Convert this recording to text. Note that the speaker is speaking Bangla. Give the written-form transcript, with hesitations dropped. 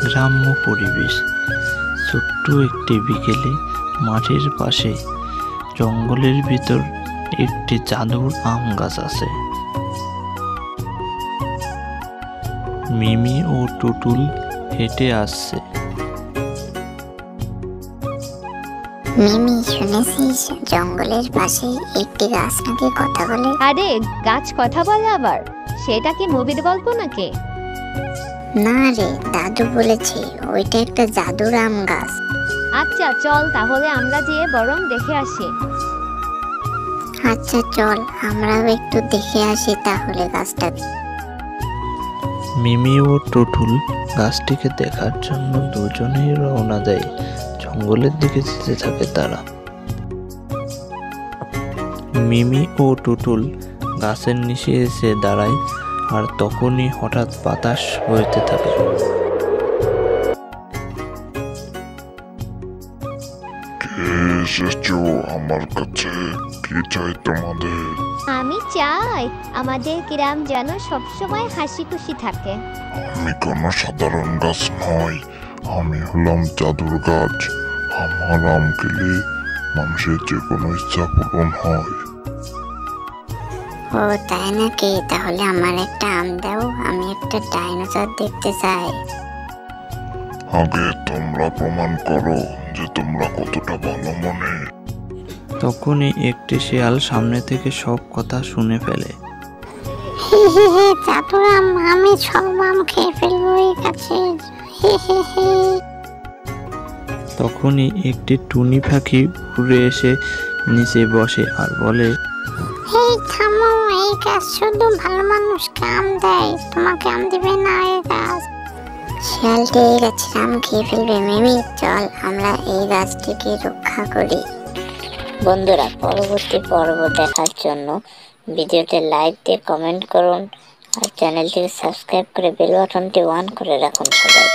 গ্রাম্য পরিবেশ। ছোট্ট একটি বিকেলে মাঠের পাশে জঙ্গলের ভিতর একটি জাদুর আম গাছ আছে। মিমি ও টুটুল হেঁটে আসছে। মিমি, শুনেছিস জঙ্গলের পাশে একটি গাছ নাকি কথা বলে? আরে গাছ কথা বলে আবার? সেটা কি মুভির গল্প নাকি? না রে, দাদু বলেছে ওইটা একটা জাদুর আম গাছ। আচ্ছা চল তাহলে আমরা যেয়ে বরং দেখে আসি। আচ্ছা চল, আমরাও একটু দেখে আসি তাহলে গাছটা। মিমি ও টুটুল গাছটিকে দেখার জন্য দুজনেই রওনা দেয়। জঙ্গলের দিকে যেতে থাকে তারা। মিমি ও টুটুল গাছের নিচে এসে দাঁড়ায়, আর তখনই হঠাৎ বাতাস বইতে থাকে। এসেছো আমার কাছে? কি চাই তোমাদের? আমি চাই আমাদের গ্রাম যেন সবসময় হাসি খুশি থাকে। আমি কোনো সাধারণ গাছ নই, আমি হলাম জাদুর গাছ। আমার আম খেলে মানুষের যে কোনো ইচ্ছা পূরণ হয়। ও তাই নাকি? তাহলে আমার একটা আম দাও, আমি একটা ডাইনোসর দেখতে চাই। আগে তোমরা প্রমাণ করো যে তোমরা কতটা ভালো মনে। তখনই একটি শেয়াল সামনে থেকে সব কথা শুনে ফেলে। হে হে হে, জাদুর আম, আমি সব আম খেয়ে ফেলবো এই গাছে। হে হে হে। তখনই একটি টুনি পাখি উড়ে এসে নিচে বসে আর বলে, এই থামো, এই গাছ শুধু ভালো মানুষকে আম দেয়, তোমাকে আম দিবে না এই গাছ। শিয়ালটি এই গাছের আম খেয়ে ফেলবে। মিমি চল আমরা এই গাছটিকে রক্ষা করি। বন্ধুরা, পরবর্তী পর্ব দেখার জন্য ভিডিওতে লাইক দিয়ে কমেন্ট করুন আর চ্যানেলটিকে সাবস্ক্রাইব করে বেল বাটনটি অন করে রাখুন সবাই।